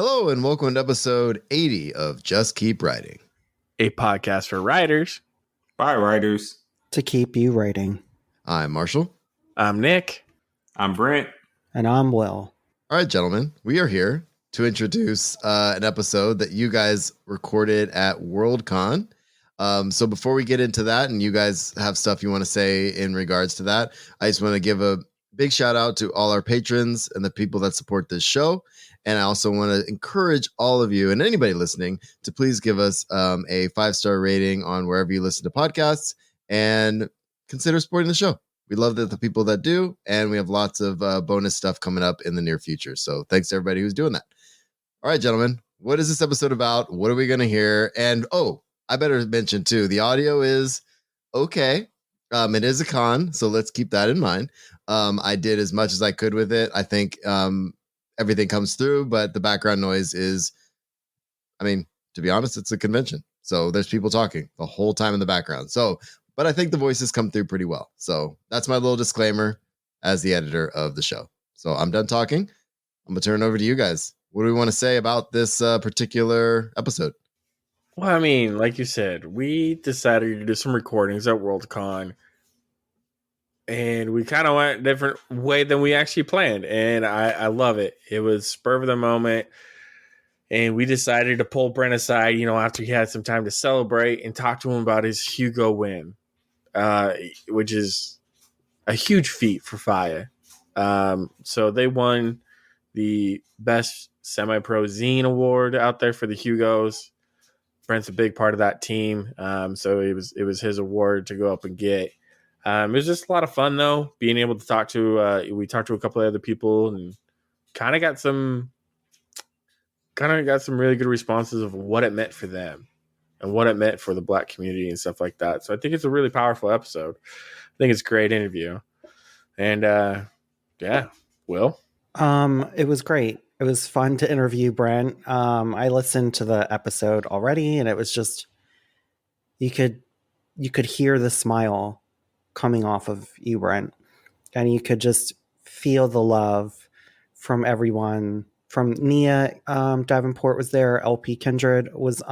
Hello and welcome to episode 80 of Just Keep Writing, a podcast for writers by writers to keep you writing. I'm Marshall. I'm Nick. I'm Brent. And I'm Will. All right, gentlemen, we are here to introduce an episode that you guys recorded at Worldcon. So before we get into that and you guys have stuff you want to say in regards to that, I just want to give a big shout out to all our patrons and the people that support this show. And I also want to encourage all of you and anybody listening to please give us a 5-star rating on wherever you listen to podcasts and consider supporting the show. We love the people that do, and we have lots of bonus stuff coming up in the near future. So thanks to everybody who's doing that. All right, gentlemen, what is this episode about? What are we going to hear? And I better mention too, the audio is okay. It is a con, so let's keep that in mind. I did as much as I could with it. I think everything comes through, but the background noise is, to be honest, it's a convention. So there's people talking the whole time in the background. But I think the voices come through pretty well. So that's my little disclaimer as the editor of the show. So I'm done talking. I'm going to turn it over to you guys. What do we want to say about this particular episode? Well, like you said, we decided to do some recordings at Worldcon. And we kind of went a different way than we actually planned. And I love it. It was spur of the moment. And we decided to pull Brent aside, after he had some time to celebrate and talk to him about his Hugo win, which is a huge feat for FIYAH. So they won the Best Semi-Pro Zine Award out there for the Hugos. Brent's a big part of that team. So it was his award to go up and get. It was just a lot of fun, though, being able to talk to. We talked to a couple of other people and kind of got some really good responses of what it meant for them and what it meant for the Black community and stuff like that. So I think it's a really powerful episode. I think it's a great interview, and Will. It was great. It was fun to interview Brent. I listened to the episode already, and it was just you could hear the smile coming off of you, Brent, and you could just feel the love from everyone. From Nia, Davenport was there. LP Kindred was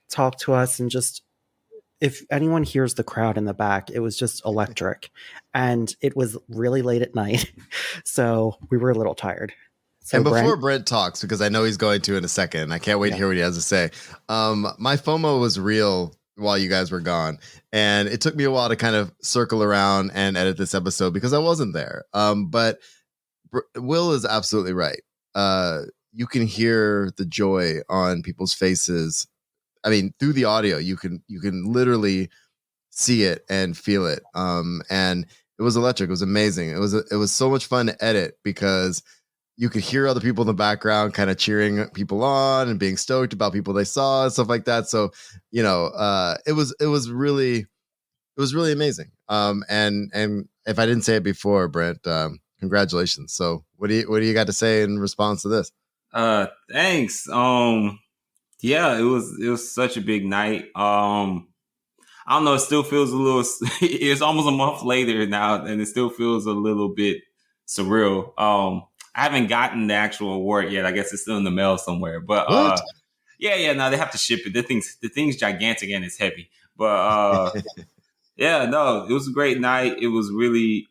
talked to us, and just if anyone hears the crowd in the back, it was just electric, and it was really late at night, so we were a little tired. So and before Brent talks, because I know he's going to in a second, and I can't wait to hear what he has to say. My FOMO was real while you guys were gone, and it took me a while to kind of circle around and edit this episode because I wasn't there. But Will is absolutely right. You can hear the joy on people's faces. Through the audio, you can literally see it and feel it. And it was electric. It was amazing. It was so much fun to edit because you could hear other people in the background kind of cheering people on and being stoked about people they saw and stuff like that. So, it was really amazing. And if I didn't say it before, Brent, congratulations. So what do you got to say in response to this? Thanks. It was such a big night. I don't know. It still feels a little, it's almost a month later now, and it still feels a little bit surreal. I haven't gotten the actual award yet. I guess it's still in the mail somewhere, but, no, they have to ship it. The thing's gigantic and it's heavy, but, it was a great night. It was really,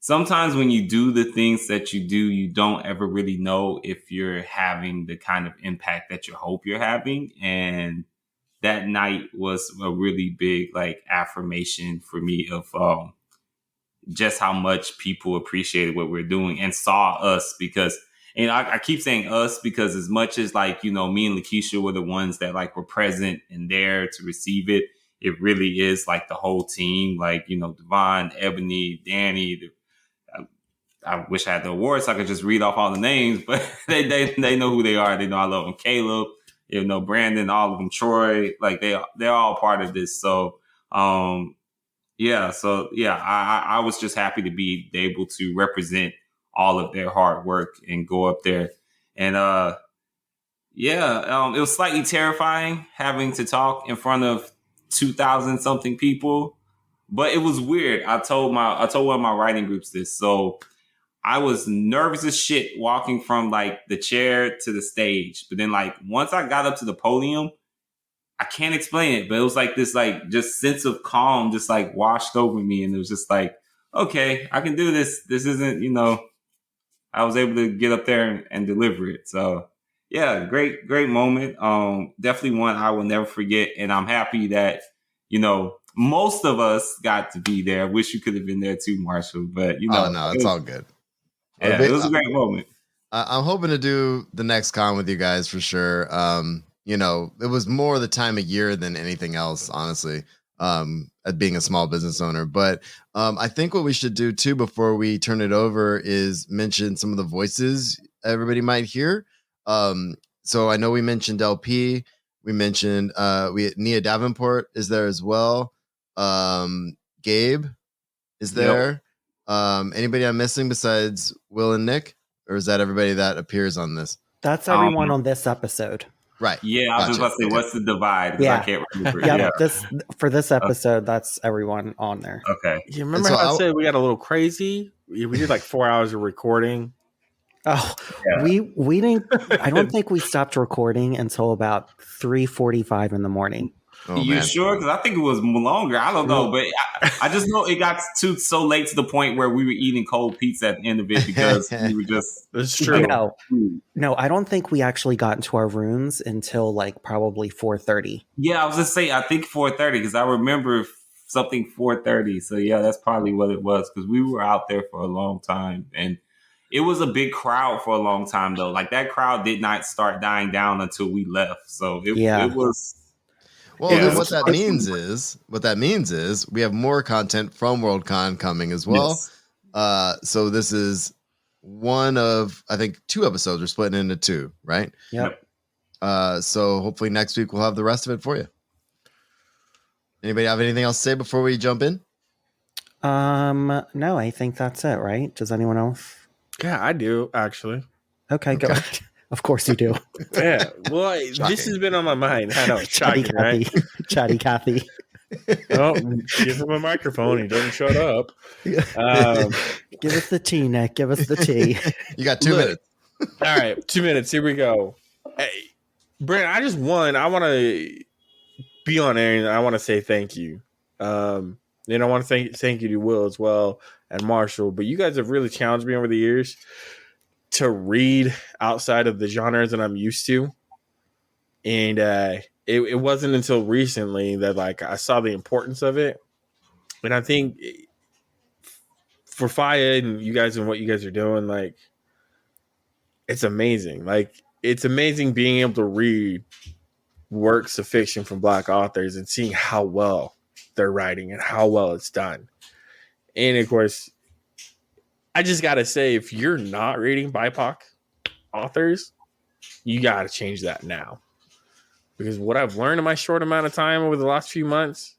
sometimes when you do the things that you do, you don't ever really know if you're having the kind of impact that you hope you're having. And that night was a really big affirmation for me of just how much people appreciated what we're doing and saw us, because I keep saying us because as much as me and Lakeisha were the ones that were present and there to receive it, it really is the whole team, Devon, Ebony, Danny. I wish I had the awards so I could just read off all the names, but they know who they are. They know I love them. Caleb, Brandon, all of them, Troy, they're all part of this. So, I was just happy to be able to represent all of their hard work and go up there. And, it was slightly terrifying having to talk in front of 2,000 something people, but it was weird. I told one of my writing groups this. So I was nervous as shit walking from like the chair to the stage. But then like once I got up to the podium, I can't explain it, but it was like this like just sense of calm just like washed over me. And it was just like, okay, I can do this. This isn't, I was able to get up there and deliver it. So yeah, great moment. Definitely one I will never forget. And I'm happy that, most of us got to be there. I wish you could have been there too, Marshall, but Oh no, it's all good. Yeah, it was a great moment. I'm hoping to do the next con with you guys for sure. It was more the time of year than anything else, honestly, at being a small business owner. But I think what we should do too before we turn it over is mention some of the voices everybody might hear. So I know we mentioned LP. We mentioned Nia Davenport is there as well. Gabe is there. Yep. Anybody I'm missing besides Will and Nick? Or is that everybody that appears on this? That's everyone on this episode. Right. Yeah, I was just about to say, what's the divide? Yeah. I can't remember. Yeah. For this episode, that's everyone on there. Okay. You remember how I said we got a little crazy? We did like 4 hours of recording. Oh, yeah. we didn't. I don't think we stopped recording until about 3:45 in the morning. Oh, you sure? Because I think it was longer. I don't know, but I just know it got so late to the point where we were eating cold pizza at the end of it because we were just. It's true. No, I don't think we actually got into our rooms until like probably 4:30. Yeah, I was just saying. I think 4:30 because I remember something 4:30. So yeah, that's probably what it was because we were out there for a long time and. It was a big crowd for a long time, though. Like, that crowd did not start dying down until we left. So, it was... Well, then what that means is we have more content from WorldCon coming as well. Yes. So, this is one of, I think, 2 episodes. We're splitting into 2, right? Yep. So, hopefully next week we'll have the rest of it for you. Anybody have anything else to say before we jump in? No, I think that's it, right? Does anyone else? Yeah, I do, actually. Okay, go ahead. Of course you do. Yeah, well, this has been on my mind. I know, Chatty Cathy. Right? Chatty Cathy. Oh, give him a microphone. He doesn't shut up. Give us the tea, Nick. Give us the tea. You got 2 minutes. All right, 2 minutes. Here we go. Hey, Brent, I just won. I want to be on air, and I want to say thank you. And I want to thank you to Will as well and Marshall. But you guys have really challenged me over the years to read outside of the genres that I'm used to. And it wasn't until recently that like I saw the importance of it. And I think for FIYAH and you guys and what you guys are doing, like it's amazing. Like it's amazing being able to read works of fiction from Black authors and seeing how well they're writing and how well it's done. And of course, I just got to say, if you're not reading BIPOC authors, you got to change that now. Because what I've learned in my short amount of time over the last few months,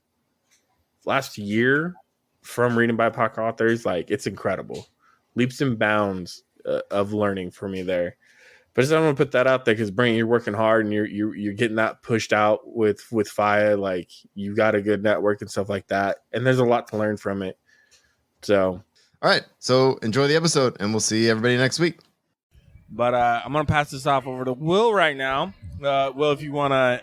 last year from reading BIPOC authors, like it's incredible. Leaps and bounds of learning for me there. But just I'm gonna put that out there because Brent, you're working hard and you're getting that pushed out with FIYAH. Like you got a good network and stuff like that, and there's a lot to learn from it. So, all right. So enjoy the episode, and we'll see everybody next week. But I'm gonna pass this off over to Will right now. Will, if you wanna.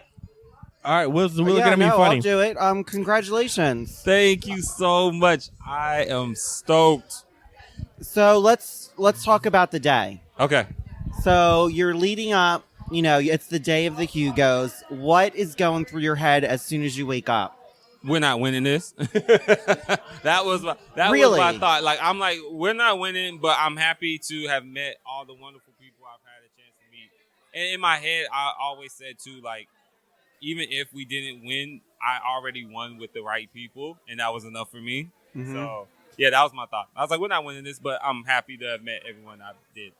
All right, Will's gonna be funny. I'll do it. Congratulations. Thank you so much. I am stoked. So let's talk about the day. Okay. So you're leading up, it's the day of the Hugos. What is going through your head as soon as you wake up? We're not winning this. That was my thought. Like I'm like, we're not winning, but I'm happy to have met all the wonderful people I've had a chance to meet. And in my head, I always said too, like, even if we didn't win, I already won with the right people, and that was enough for me. Mm-hmm. So yeah, that was my thought. I was like, we're not winning this, but I'm happy to have met everyone I did.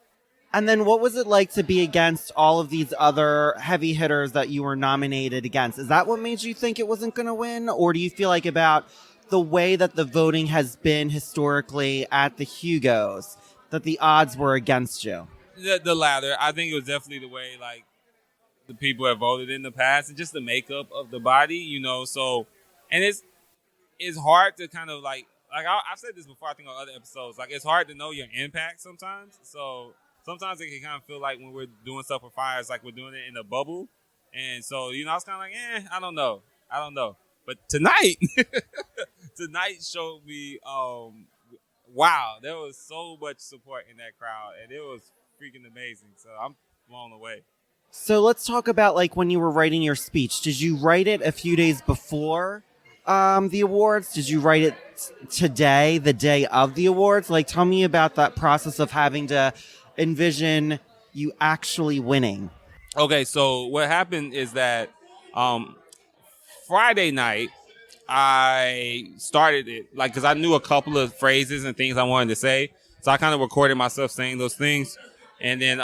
And then what was it like to be against all of these other heavy hitters that you were nominated against? Is that what made you think it wasn't going to win? Or do you feel like about the way that the voting has been historically at the Hugos, that the odds were against you? The latter. I think it was definitely the way, like, the people have voted in the past and just the makeup of the body, So, and it's hard to kind of, like, like I've said this before, I think on other episodes, like it's hard to know your impact sometimes. So sometimes it can kind of feel like when we're doing stuff for Fiyah, it's like we're doing it in a bubble. And so, you know, I was kind of like, I don't know. But tonight, tonight showed me, wow, there was so much support in that crowd, and it was freaking amazing. So I'm blown away. So let's talk about like when you were writing your speech. Did you write it a few days before the awards? Did you write it today, the day of the awards? Like, tell me about that process of having to envision you actually winning. Okay, so what happened is that Friday night, I started it, like, because I knew a couple of phrases and things I wanted to say. So I kind of recorded myself saying those things. And then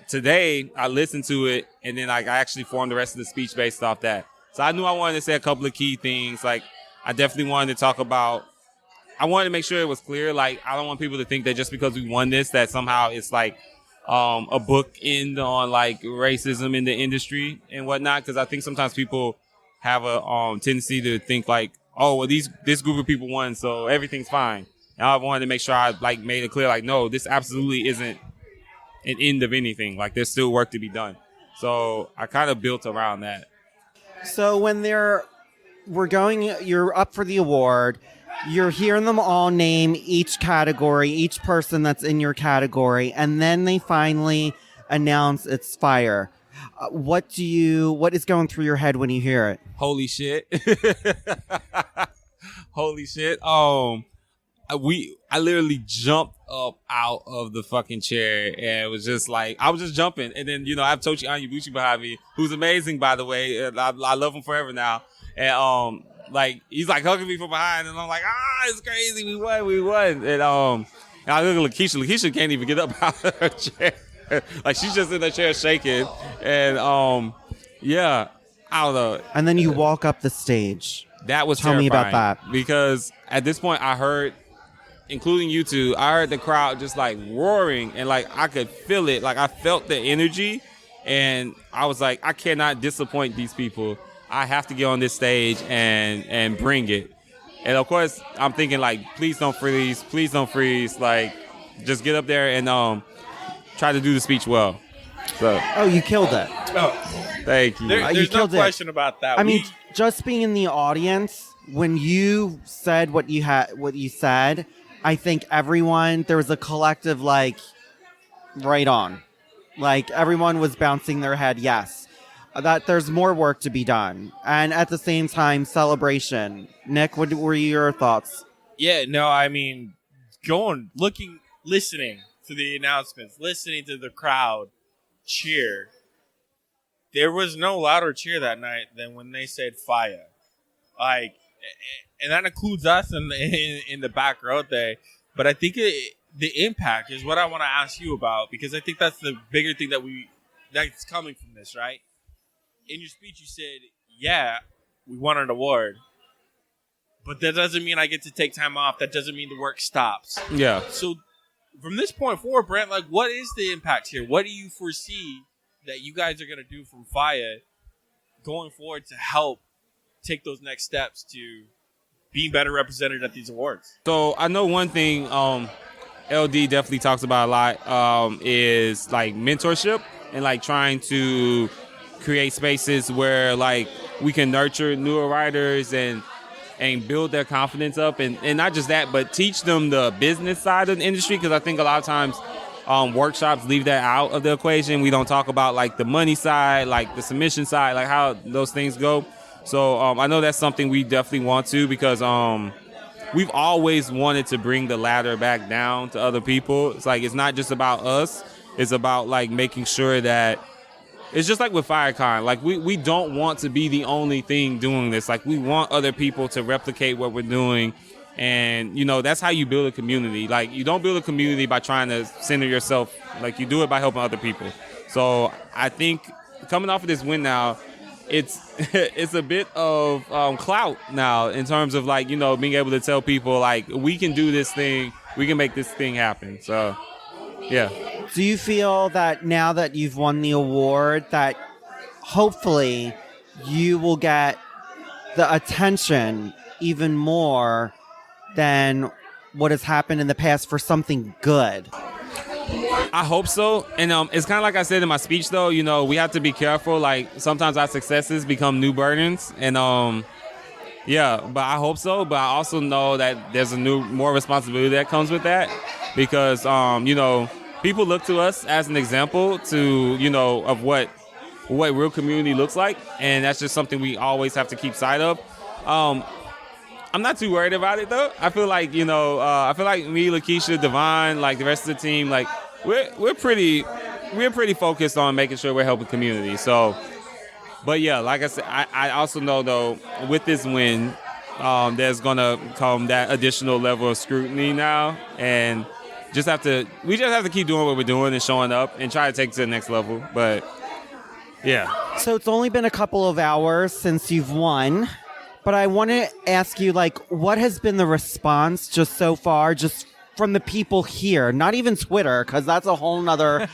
today, I listened to it, and then like, I actually formed the rest of the speech based off that. So I knew I wanted to say a couple of key things. Like, I definitely wanted to talk about, I wanted to make sure it was clear. Like, I don't want people to think that just because we won this, that somehow it's like a book end on like racism in the industry and whatnot. Because I think sometimes people have a tendency to think like, oh, well, this group of people won, so everything's fine. And I wanted to make sure I like made it clear, like, no, this absolutely isn't an end of anything. Like, there's still work to be done. So I kind of built around that. So when you're up for the award, you're hearing them all name each category, each person that's in your category, and then they finally announce it's Fiyah. What is going through your head when you hear it? Holy shit. Holy shit. I literally jumped up out of the fucking chair, and it was just like, I was just jumping. And then, you know, I have Tochi Onyebuchi behind me, who's amazing, by the way. I love him forever now. And, like, he's like hugging me from behind, and I'm like, it's crazy. We won. And I look at Lakeisha. Lakeisha can't even get up out of her chair. Like, she's just in the chair shaking. And, yeah, I don't know. And then you walk up the stage. That was Tell terrifying. me about that. Because at this point, I heard, including you two, I heard the crowd just like roaring, and like I could feel it. Like, I felt the energy, and I was like, I cannot disappoint these people. I have to get on this stage and bring it. And of course, I'm thinking like, please don't freeze. Like, just get up there and try to do the speech well. So. Oh, you killed it. Oh, thank you. There's no question about that. I mean, just being in the audience, when you said what you said, I think there was a collective, like, right on. Like, everyone was bouncing their head, yes. That there's more work to be done. And at the same time, celebration. Nick, what were your thoughts? Yeah, no, I mean, listening to the announcements, listening to the crowd cheer. There was no louder cheer that night than when they said Fiyah. Like, and that includes us in the back row there. But I think the impact is what I want to ask you about, because I think that's the bigger thing that's coming from this, right? In your speech, you said, yeah, we won an award, but that doesn't mean I get to take time off. That doesn't mean the work stops. Yeah. So from this point forward, Brent, like, what is the impact here? What do you foresee that you guys are going to do from Fiyah going forward to help take those next steps to being better represented at these awards? So I know one thing LD definitely talks about a lot is like mentorship and like trying to create spaces where like we can nurture newer writers and build their confidence up, and not just that, but teach them the business side of the industry, because I think a lot of times workshops leave that out of the equation. We don't talk about like the money side, like the submission side, like how those things go. So I know that's something we definitely want to, because we've always wanted to bring the ladder back down to other people. It's like, it's not just about us. It's about like making sure that it's just like with FireCon. Like, we don't want to be the only thing doing this. Like, we want other people to replicate what we're doing. And, you know, that's how you build a community. Like, you don't build a community by trying to center yourself. Like, you do it by helping other people. So I think coming off of this win now, it's a bit of clout now in terms of, like, you know, being able to tell people, like, we can do this thing. We can make this thing happen. So, yeah. Do you feel that now that you've won the award, that hopefully you will get the attention even more than what has happened in the past for something good. I hope so. And it's kind of like I said in my speech, though, we have to be careful. Like, sometimes our successes become new burdens. And, but I hope so. But I also know that there's more responsibility that comes with that because, people look to us as an example of what real community looks like. And that's just something we always have to keep sight of. I'm not too worried about it, though. I feel like, me, Lakeisha, Devon, like the rest of the team, like we're pretty focused on making sure we're helping community. So, but yeah, like I said, I also know, though, with this win, there's going to come that additional level of scrutiny now. And we just have to keep doing what we're doing and showing up and try to take it to the next level. But yeah. So it's only been a couple of hours since you've won. But I want to ask you, like, what has been the response just so far, just from the people here? Not even Twitter, because that's a whole nother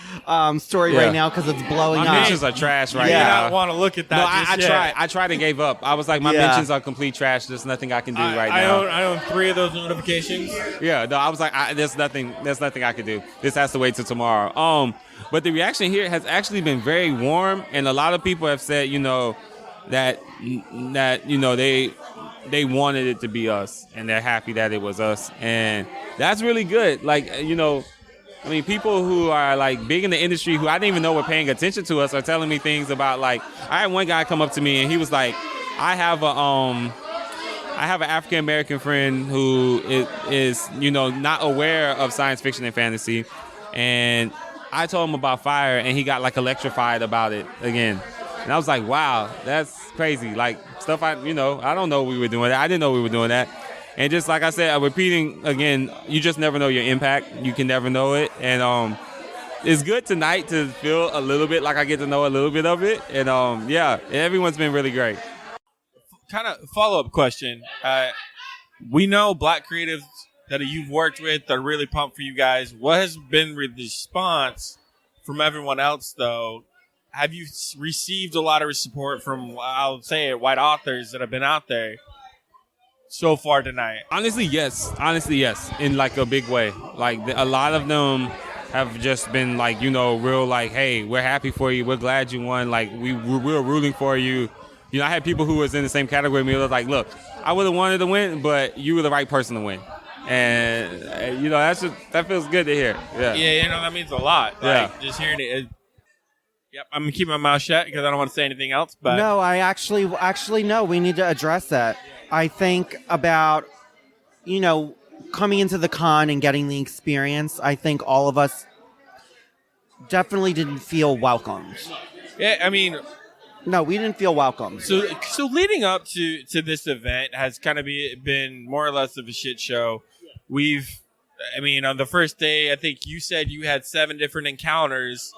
story right now because it's blowing up. My mentions are trash right now. I don't want to look at that. No, I tried and gave up. I was like, my mentions are complete trash. There's nothing I can do right now. I own 3 of those notifications. Yeah, no, I was like, there's nothing I can do. This has to wait till tomorrow. But the reaction here has actually been very warm, and a lot of people have said, that they wanted it to be us and they're happy that it was us, and that's really good. Like, people who are like big in the industry who I didn't even know were paying attention to us are telling me things about, like, I had one guy come up to me and he was like, I have an African American friend who is not aware of science fiction and fantasy, and I told him about FIYAH and he got like electrified about it again. And I was like, wow, that's crazy. Like, stuff I don't know we were doing that. I didn't know we were doing that. And just like I said, I'm repeating again, you just never know your impact. You can never know it. And it's good tonight to feel a little bit like I get to know a little bit of it. And everyone's been really great. Kind of follow-up question. We know Black creatives that you've worked with are really pumped for you guys. What has been the response from everyone else, though? Have you received a lot of support from, I'll say it, white authors that have been out there so far tonight? Honestly, yes. In like a big way. Like, a lot of them have just been like, real like, hey, we're happy for you. We're glad you won. Like, we're rooting for you. I had people who was in the same category with me. They was like, look, I would have wanted to win, but you were the right person to win. And, that feels good to hear. Yeah. Yeah, that means a lot. Like, just hearing it. Yep, I'm going to keep my mouth shut because I don't want to say anything else. But no, I actually no, we need to address that. I think about, coming into the con and getting the experience, I think all of us definitely didn't feel welcomed. Yeah, no, we didn't feel welcome. So leading up to this event has kind of been more or less of a shit show. On the first day, I think you said you had 7 different encounters.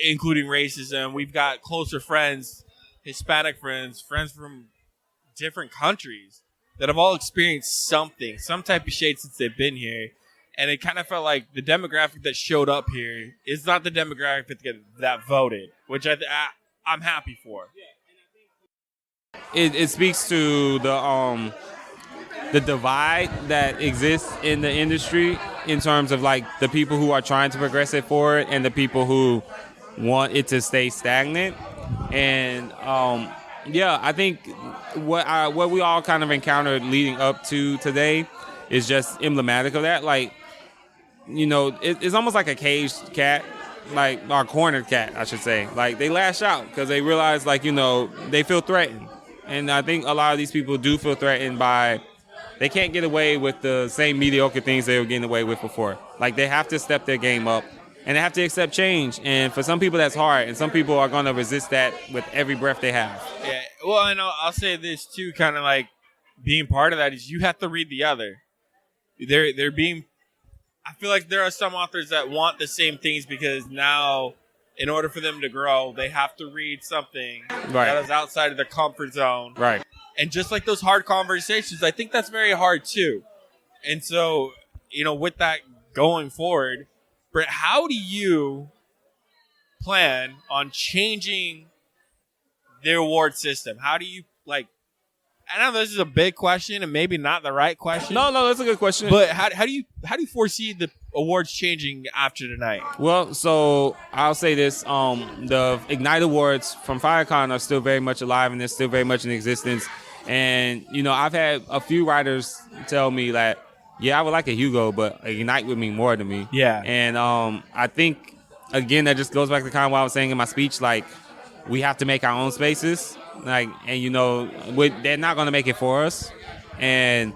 Including racism. We've got closer friends, Hispanic friends from different countries that have all experienced something, some type of shade since they've been here. And it kind of felt like the demographic that showed up here is not the demographic that voted, which I'm happy for. It speaks to the divide that exists in the industry in terms of like the people who are trying to progress it forward and the people who want it to stay stagnant. And I think what we all kind of encountered leading up to today is just emblematic of that. Like, it's almost like a caged cat, like, or cornered cat, I should say. Like, they lash out because they realize, like, they feel threatened. And I think a lot of these people do feel threatened by, they can't get away with the same mediocre things they were getting away with before. Like, they have to step their game up and they have to accept change. And for some people, that's hard. And some people are going to resist that with every breath they have. Yeah. Well, and I'll say this too, kind of like being part of that is you have to read the other. I feel like there are some authors that want the same things because now, in order for them to grow, they have to read something that is outside of their comfort zone. Right. And just like those hard conversations, I think that's very hard too. And so, with that going forward, Brent, how do you plan on changing the award system? How do you I know this is a big question and maybe not the right question. No, that's a good question. But how do you foresee the awards changing after tonight? Well, so I'll say this: the Ignite Awards from FIYAHCon are still very much alive and they're still very much in existence. And I've had a few writers tell me that, yeah, I would like a Hugo, but Ignite would mean more to me. Yeah. And I think again that just goes back to kind of what I was saying in my speech. Like, we have to make our own spaces. Like, and they're not going to make it for us. And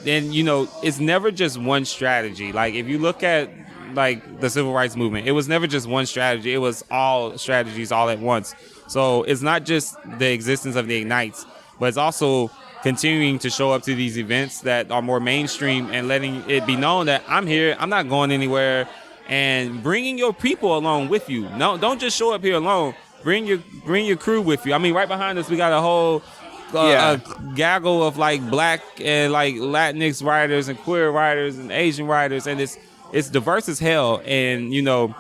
then it's never just one strategy. Like, if you look at like the civil rights movement, it was never just one strategy. It was all strategies all at once. So it's not just the existence of the Ignites, but it's also continuing to show up to these events that are more mainstream and letting it be known that I'm here, I'm not going anywhere, and bringing your people along with you. No, don't just show up here alone. Bring your crew with you. I mean, right behind us, we got a whole a gaggle of like Black and like Latinx writers and queer writers and Asian writers, and it's diverse as hell. And you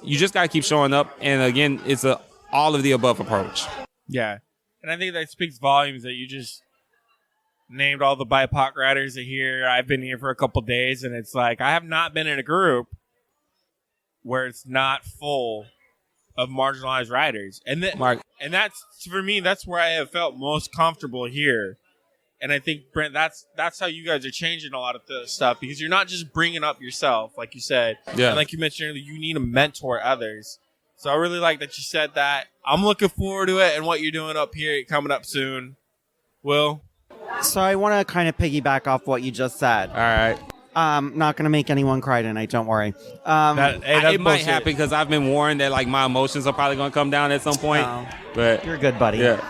just gotta keep showing up. And again, it's a all of the above approach. Yeah, and I think that speaks volumes that you just named all the BIPOC writers are here. I've been here for a couple days, and it's like I have not been in a group where it's not full of marginalized writers, and that's for me. That's where I have felt most comfortable here, and I think Brent, that's how you guys are changing a lot of the stuff, because you're not just bringing up yourself, like you said, and like you mentioned earlier, you need to mentor others. So I really like that you said that. I'm looking forward to it and what you're doing up here coming up soon. Will? So I want to kind of piggyback off what you just said. All right. Not going to make anyone cry tonight. Don't worry. It might happen because I've been warned that like my emotions are probably going to come down at some point. But you're good, buddy. Yeah.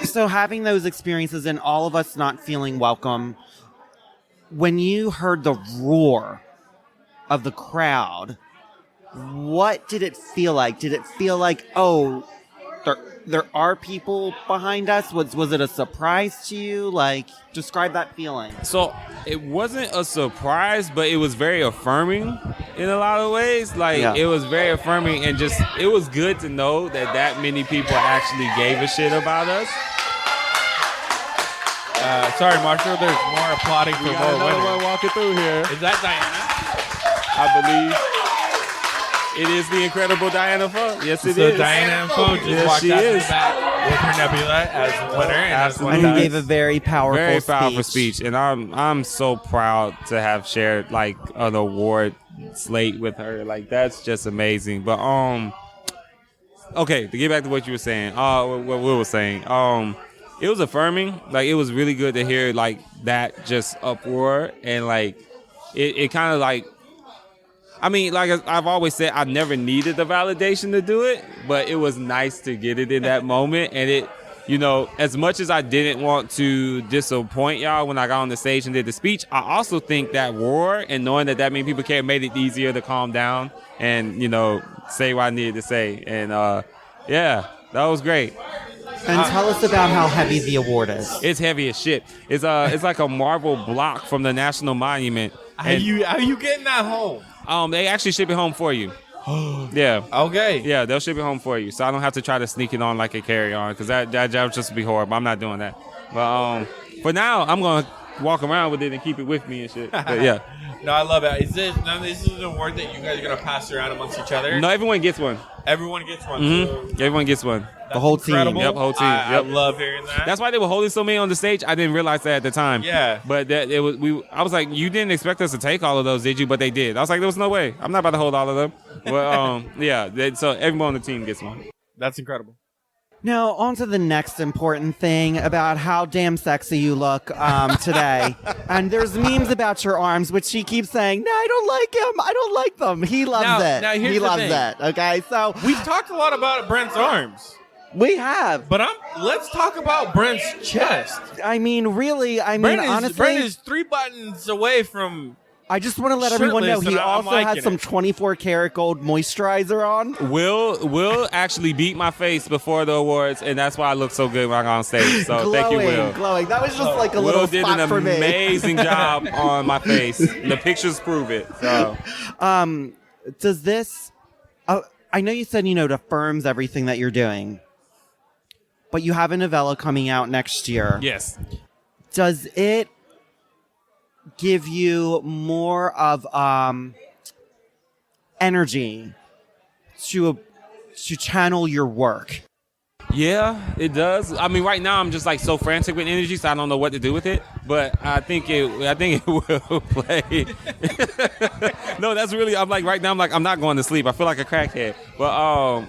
So having those experiences and all of us not feeling welcome, when you heard the roar of the crowd, what did it feel like? Did it feel like, oh, there are people behind us? Was it a surprise to you? Like, describe that feeling. So it wasn't a surprise, but it was very affirming in a lot of ways. Like, It was very affirming, and just it was good to know that many people actually gave a shit about us. Sorry, Marshall. There's more applauding for more women. One walking through here. Is that Diana? I believe. It is the incredible Diana Funk. Yes, it is. Diana Funk just walked out the back with her Nebula as winner. Absolutely. And he gave a very powerful speech. And I'm so proud to have shared like an award slate with her. Like, that's just amazing. But okay, to get back to what you were saying, what Will was saying, it was affirming. Like, it was really good to hear like that just uproar, and like it kind of like. I mean, like I've always said, I never needed the validation to do it, but it was nice to get it in that moment. And it, as much as I didn't want to disappoint y'all when I got on the stage and did the speech, I also think that roar and knowing that many people care made it easier to calm down and, say what I needed to say. And, that was great. And tell us about how heavy the award is. It's heavy as shit. It's like a marble block from the National Monument. How you getting that home? They actually ship it home for you. Yeah. Okay. Yeah, they'll ship it home for you, so I don't have to try to sneak it on like a carry-on, because that job just would be horrible. I'm not doing that. But for now, I'm gonna walk around with it and keep it with me and shit. But yeah. No, I love it. This is an award that you guys are gonna pass around amongst each other? No, everyone gets one. Everyone gets one. Mm-hmm. Everyone gets one. The whole incredible. team. Yep, whole team. I love hearing that. That's why they were holding so many on the stage. I didn't realize that at the time. Yeah. But I was like, you didn't expect us to take all of those, did you? But they did. I was like, there was no way. I'm not about to hold all of them. But so everyone on the team gets one. That's incredible. Now, on to the next important thing about how damn sexy you look today. And there's memes about your arms, which she keeps saying, no, I don't like him. I don't like them. He loves it. Now here's he the loves thing. it. Okay, so We've talked a lot about Brent's arms. we have. But let's talk about Brent's chest. Honestly, Brent is 3 buttons away from... I just want to let everyone know he also has some 24 karat gold moisturizer on. Will actually beat my face before the awards, and that's why I look so good when I got on stage. So thank you, Will. Glowing. That was just like a little Will did spot an for me. amazing job on my face. The pictures prove it. So. Does this... I know you said, it affirms everything that you're doing. but you have a novella coming out next year. Yes. Does it give you more of energy to channel your work? Yeah, it does. I mean, right now I'm just like so frantic with energy, so I don't know what to do with it. But I think it will play. No, that's really. I'm like right now. I'm not going to sleep. I feel like a crackhead. But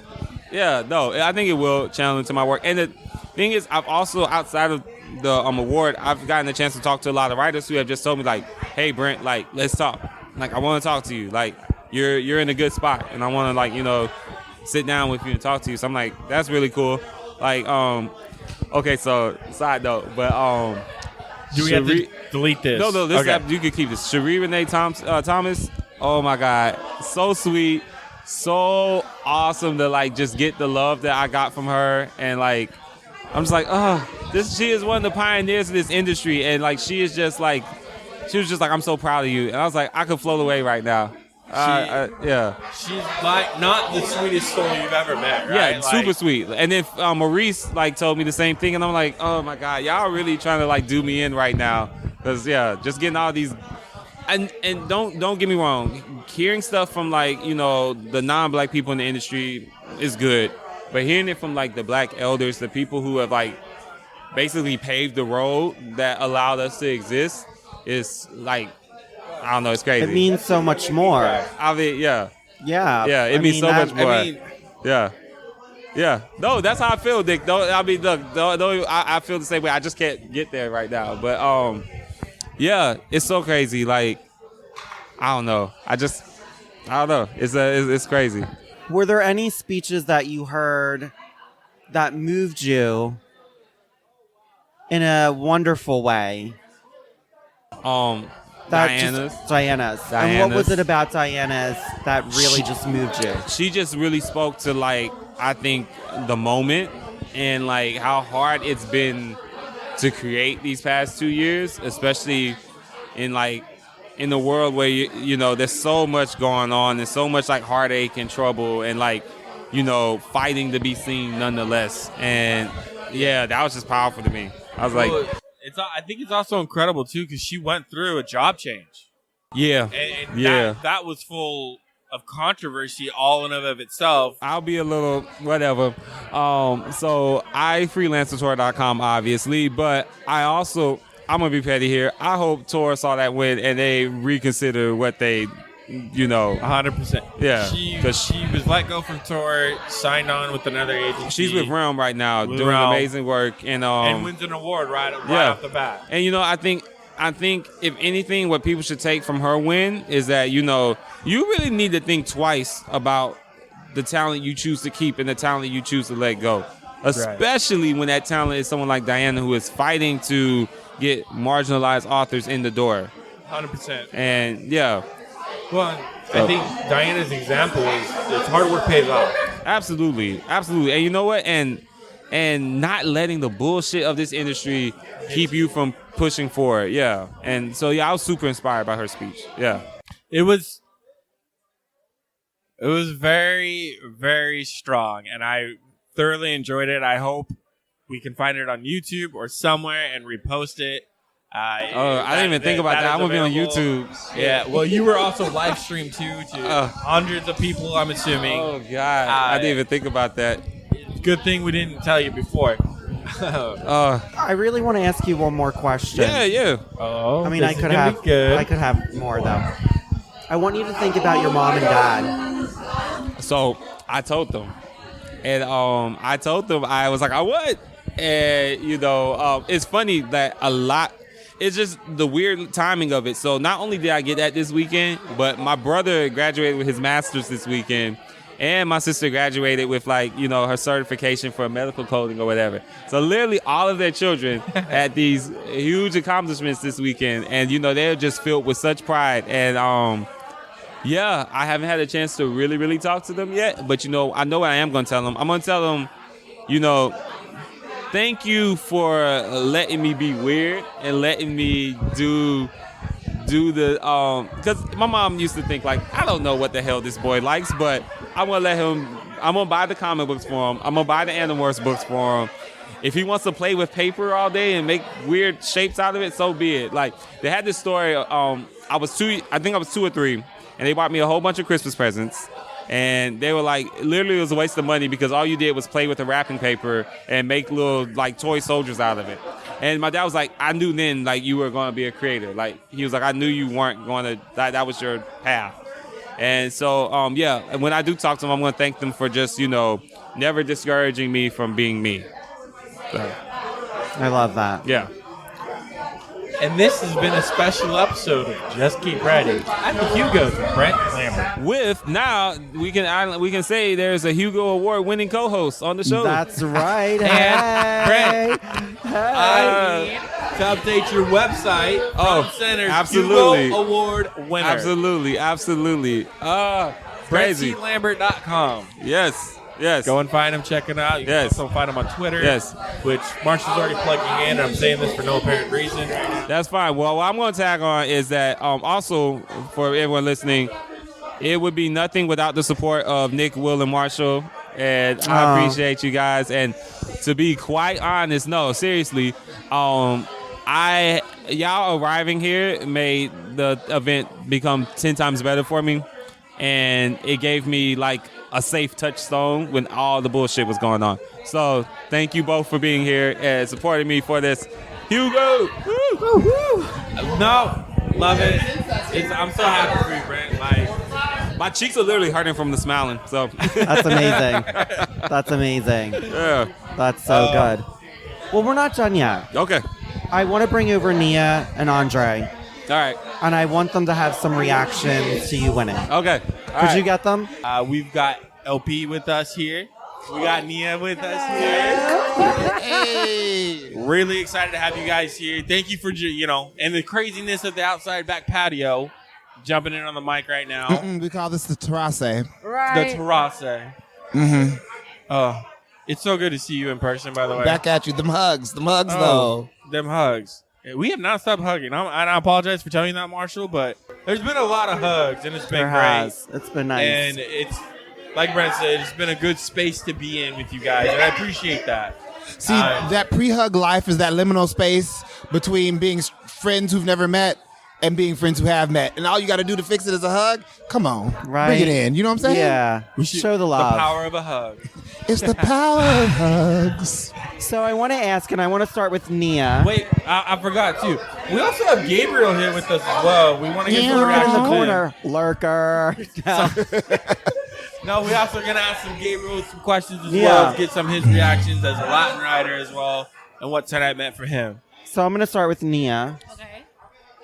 yeah, no, I think it will channel into my work. And the thing is, I've also outside of the award, I've gotten a chance to talk to a lot of writers who have just told me like, "Hey, Brent, like let's talk. Like I want to talk to you. Like you're in a good spot, and I want to like sit down with you and talk to you." So I'm like, that's really cool. Like, okay, so side note, but do we have to delete this? No, this app, you can keep this. Cherie Renee Thomas, oh my God, so sweet, so awesome to like just get the love that I got from her, and like, I'm just like, she is one of the pioneers of this industry, and like, she was just like, I'm so proud of you, and I was like, I could float away right now. Yeah. She's like not the sweetest soul you've ever met, right? Yeah, super sweet. And then Maurice like told me the same thing, and I'm like, oh my God, y'all really trying to like do me in right now, because just getting all these, and don't get me wrong, hearing stuff from like the non-black people in the industry is good, but hearing it from like the black elders, the people who have like basically paved the road that allowed us to exist, is like, I don't know, it's crazy. It means so much more. I mean, yeah. Yeah. It means so much more. Yeah. No, that's how I feel, Dick. I mean, look, I feel the same way. I just can't get there right now. But yeah, it's so crazy. Like, I don't know. I don't know. It's crazy. Were there any speeches that you heard that moved you in a wonderful way? Diana's. And what was it about Diana's that really just moved you? She just really spoke to like, I think, the moment and like how hard it's been to create these past 2 years, especially in the world where there's so much going on, there's so much like heartache and trouble and like fighting to be seen nonetheless. And yeah, that was just powerful to me. I was like, I think it's also incredible too because she went through a job change. Yeah, and that was full of controversy all in and of itself. I'll be a little whatever. So I freelance for Tour.com, obviously, but I'm gonna be petty here. I hope Tour saw that win and they reconsider what they 100%. Yeah, because she was let go from Tour, signed on with another agency. She's with Realm right now, doing amazing work, and wins an award right off the bat. And I think if anything, what people should take from her win is that you really need to think twice about the talent you choose to keep and the talent you choose to let go, especially when that talent is someone like Diana, who is fighting to get marginalized authors in the door. 100%. And yeah. Well, I think Diana's example is it's hard work pays off. Absolutely. And you know what? And not letting the bullshit of this industry keep you from pushing forward. Yeah. And so I was super inspired by her speech. Yeah. It was very, very strong, and I thoroughly enjoyed it. I hope we can find it on YouTube or somewhere and repost it. I didn't even think about that. I'm going to be on YouTube. Yeah, well, you were also live streamed too to hundreds of people, I'm assuming. Oh, God. I didn't even think about that. Good thing we didn't tell you before. I really want to ask you one more question. Yeah. Oh, I mean, I could have more, though. I want you to think about your mom and dad. So, I told them. And I was like, I would. And, it's funny that a lot... It's just the weird timing of it. So not only did I get that this weekend, but my brother graduated with his master's this weekend, and my sister graduated with her certification for medical coding or whatever. So literally all of their children had these huge accomplishments this weekend, and they're just filled with such pride. And I haven't had a chance to really, really talk to them yet, but I know what I am going to tell them. I'm going to tell them, thank you for letting me be weird and letting me do the because my mom used to think like, I don't know what the hell this boy likes, but I'm gonna buy the comic books for him. I'm gonna buy the Animorphs books for him, if he wants to play with paper all day and make weird shapes out of it, so be it. Like, they had this story. I think I was 2 or 3, and they bought me a whole bunch of Christmas presents. And they were like, literally, it was a waste of money because all you did was play with the wrapping paper and make little like toy soldiers out of it. And my dad was like, I knew then like you were going to be a creator. Like, he was like, I knew you weren't going to, that was your path. And so, and when I do talk to them, I'm going to thank them for just, never discouraging me from being me. So, I love that. yeah. And this has been a special episode of Just Keep Ready. I'm Hugo, Brent Salmeron. With now we can say there's a Hugo Award winning co-host on the show. That's right. And Hey. I need to update your website. Oh, Center's absolutely. Hugo Award winner. Absolutely. Crazy. BrentLambert.com. Yes. Go and find him, check it out. You can also find him on Twitter. Yes. Which Marshall's already plugging in. I'm saying this for no apparent reason. That's fine. Well, what I'm going to tag on is that also for everyone listening, it would be nothing without the support of Nick, Will, and Marshall. And I appreciate you guys. And to be quite honest, no, seriously, y'all arriving here made the event become 10 times better for me. And it gave me like a safe touchstone when all the bullshit was going on. So thank you both for being here and supporting me for this. Hugo! Woo! No, love it. I'm so happy for you, Brent. Like, my cheeks are literally hurting from the smiling. So That's amazing. That's amazing. yeah. That's so good. Well, we're not done yet. Okay. I want to bring over Nia and Andre, All right. and I want them to have some reactions to you winning. Okay. Could you get them? we've got LP with us here. We got Nia with us here. Hey. Really excited to have you guys here. Thank you for, and the craziness of the outside back patio. Jumping in on the mic right now. We call this the terrace. Right. The terrace. Mm-hmm. Oh, it's so good to see you in person, by the way. Back at you. Them hugs, though. Them hugs. We have not stopped hugging. I apologize for telling you that, Marshall, but there's been a lot of hugs, and it's been There great. has. It's been nice. And it's, like Brent said, it's been a good space to be in with you guys, and I appreciate that. See, that pre-hug life is that liminal space between being friends who've never met and being friends who have met. And all you got to do to fix it is a hug. Come on. Right. Bring it in. You know what I'm saying? Yeah. Show the love. The power of a hug. It's the power of hugs. So I want to ask, and I want to start with Nia. Wait, I forgot, too. We also have Gabriel here with us as well. We want to get some Lurker reaction in the to him. corner. Lurker. No, we also going to ask some Gabriel some questions as Yeah. well. Get some of his reactions as a Latin writer as well, and what tonight meant for him. So I'm going to start with Nia. Okay.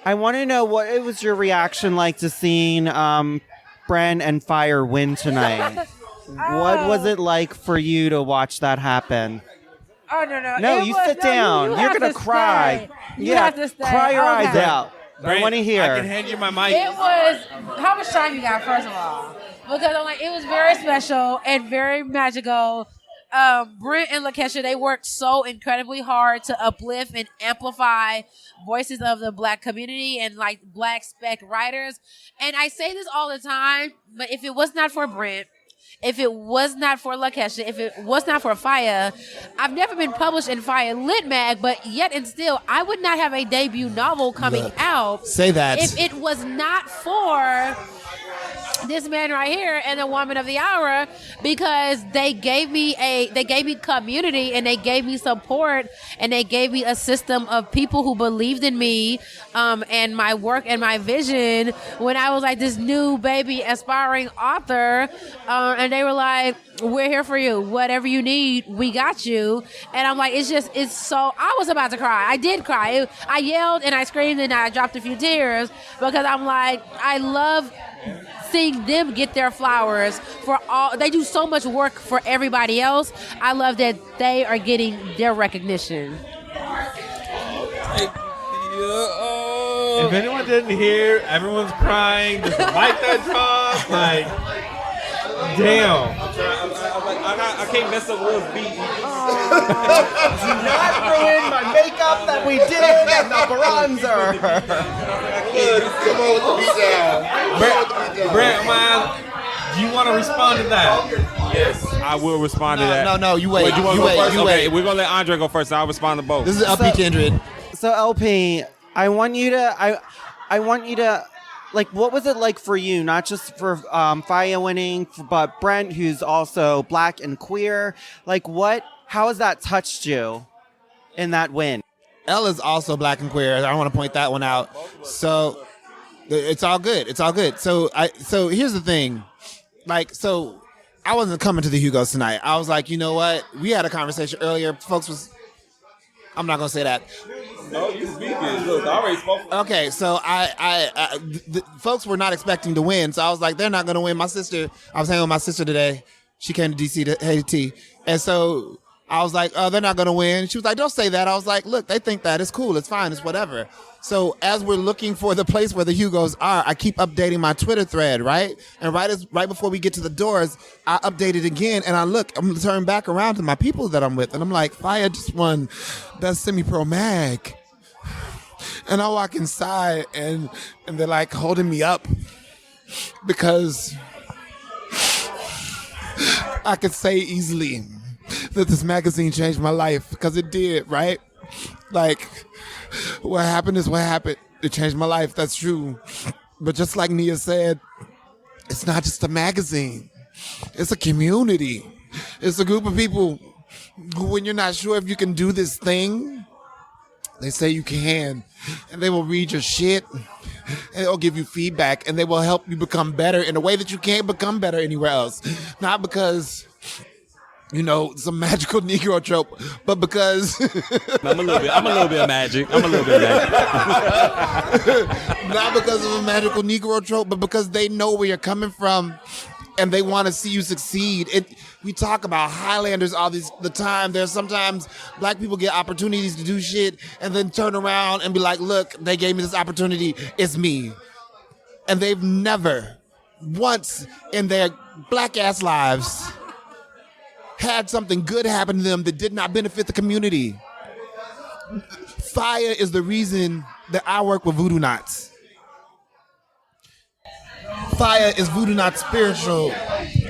I want to know what it was your reaction like to seeing Brent and Fire win tonight. What was it like for you to watch that happen? Oh, no. No, It you was- sit no, down. you You're have going to to cry. stay. You have to stay. Cry your eyes Okay. out. I Brent, want to hear. I can hand you my mic. It was, how much time you got, first of all? Because I'm like, it was very special and very magical. Brent and Lakeisha, they worked so incredibly hard to uplift and amplify voices of the Black community and like Black spec writers. And I say this all the time, but if it was not for Brent, if it was not for Lakeisha, if it was not for Fiyah, I've never been published in Fiyah Lit Mag, but yet and still, I would not have a debut novel coming out. Say that. If it was not for this man right here and the woman of the hour, because they gave me community and they gave me support and they gave me a system of people who believed in me and my work and my vision when I was like this new baby aspiring author, and they were like, we're here for you, whatever you need, we got you. And I'm like, it's so, I was about to cry. I did cry. I yelled and I screamed and I dropped a few tears because I'm like, I love seeing them get their flowers for all. They do so much work for everybody else. I love that they are getting their recognition. If anyone didn't hear, everyone's crying. There's a mic that dropped. Like, damn. I can't mess up Will's beat. Do not ruin my makeup that we did and the bronzer. Come on with the beat down. Brent, do you want to respond to that? Yes, I will respond to that. No, you wait. You want You to go wait. first? You Okay, wait. we're gonna let Andre go first. I'll respond to both. This is LP Kindred. So LP, I want you to like, what was it like for you? Not just for FIYAH winning, but Brent, who's also Black and queer. Like, how has that touched you in that win? Elle is also Black and queer. I want to point that one out. So it's all good. It's all good. So here's the thing. Like, so I wasn't coming to the Hugos tonight. I was like, you know what? We had a conversation earlier. I'm not gonna say that. No, you speaking. Look, I already spoke. Okay, so the folks were not expecting to win, so I was like, they're not gonna win. I was hanging with my sister today. She came to DC to Haiti, and so I was like, oh, they're not gonna win. She was like, don't say that. I was like, look, they think that. It's cool. It's fine. It's whatever. So as we're looking for the place where the Hugos are, I keep updating my Twitter thread, right? And right before we get to the doors, I update it again, and I'm turning back around to my people that I'm with, and I'm like, FIYAH just won Best Semi-Pro Mag. And I walk inside, and they're like holding me up because I could say easily that this magazine changed my life, because it did, right? Like, what happened is what happened. It changed my life. That's true. But just like Nia said, it's not just a magazine. It's a community. It's a group of people who, when you're not sure if you can do this thing, they say you can. And they will read your shit, and they'll give you feedback, and they will help you become better in a way that you can't become better anywhere else. Not because, some magical Negro trope, but because I'm a little bit of magic. Not because of a magical Negro trope, but because they know where you're coming from, and they want to see you succeed. We talk about Highlanders all the time. There's sometimes Black people get opportunities to do shit and then turn around and be like, look, they gave me this opportunity. It's me. And they've never once in their Black ass lives had something good happen to them that did not benefit the community. FIYAH is the reason that I work with Voodoo Knots. FIYAH is Voodoo Knots spiritual.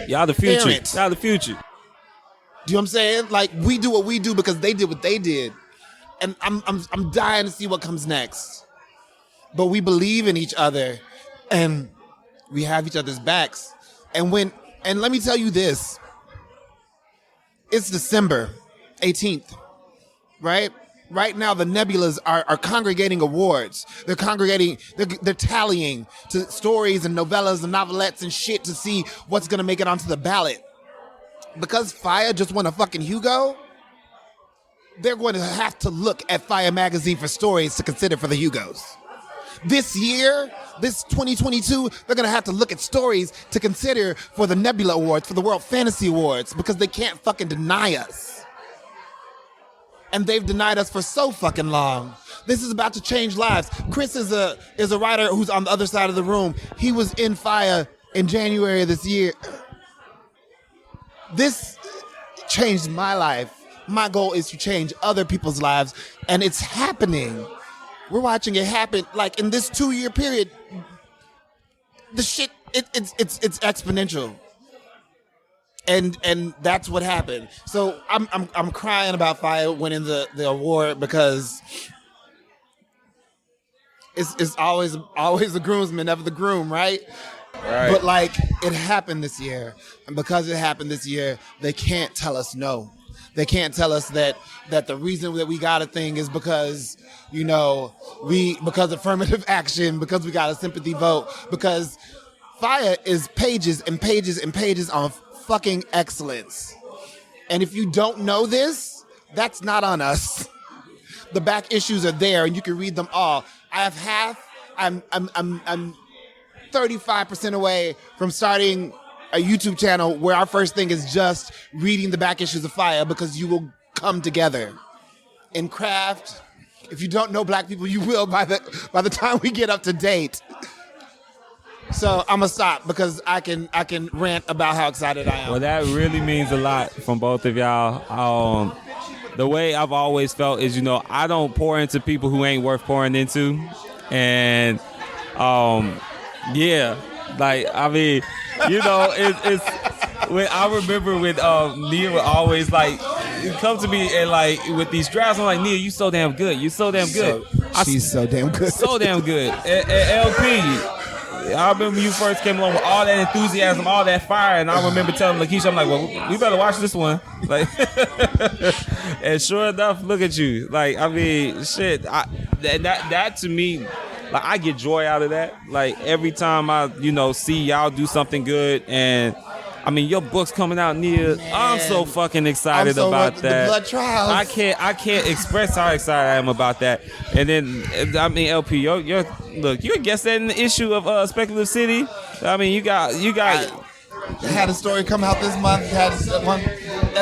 Y'all the future. Parents. Y'all the future. Do you know what I'm saying? Like, we do what we do because they did what they did. And I'm dying to see what comes next. But we believe in each other, and we have each other's backs. And let me tell you this. It's December 18th, right? Right now, the Nebulas are congregating awards. They're tallying to stories and novellas and novelettes and shit to see what's going to make it onto the ballot. Because FIYAH just won a fucking Hugo, they're going to have to look at FIYAH Magazine for stories to consider for the Hugos. This year, this 2022, they're going to have to look at stories to consider for the Nebula Awards, for the World Fantasy Awards, because they can't fucking deny us. And they've denied us for so fucking long. This is about to change lives. Chris is a writer who's on the other side of the room. He was in FIYAH in January of this year. This changed my life. My goal is to change other people's lives, and it's happening. We're watching it happen. Like, in this 2-year period, the shit, it's exponential. And that's what happened. So I'm crying about FIYAH winning the award, because it's always the groomsman, never the groom, right? Right. But like, it happened this year, and because it happened this year, they can't tell us no. They can't tell us that the reason that we got a thing is because, because affirmative action, because we got a sympathy vote, because FIYAH is pages and pages and pages on fucking excellence. And if you don't know this, that's not on us. The back issues are there, and you can read them all. I have half. I'm 35% away from starting a YouTube channel where our first thing is just reading the back issues of FIYAH, because you will come together in craft. If you don't know Black people, you will by the time we get up to date. So I'm gonna stop, because I can rant about how excited I am. Well, that really means a lot from both of y'all. The way I've always felt is, I don't pour into people who ain't worth pouring into, and yeah, like, I mean, it's I remember when Nia would always like come to me and like with these drafts. I'm like, Nia, you so damn good. You so damn good. She's so damn good. So damn good. And LP, I remember you first came along with all that enthusiasm, all that fire, and I remember telling Lakeisha, I'm like, well, we better watch this one. Like, and sure enough, look at you. Like, I mean, shit. That to me, like, I get joy out of that. Like, every time I, see y'all do something good, and I mean, your book's coming out, Nia. I'm so fucking excited about that. The blood trials. I can't express how excited I am about that. And then, I mean, LP, you're a guest in the issue of Speculative City. I mean, you got. I had a story come out this month. Had one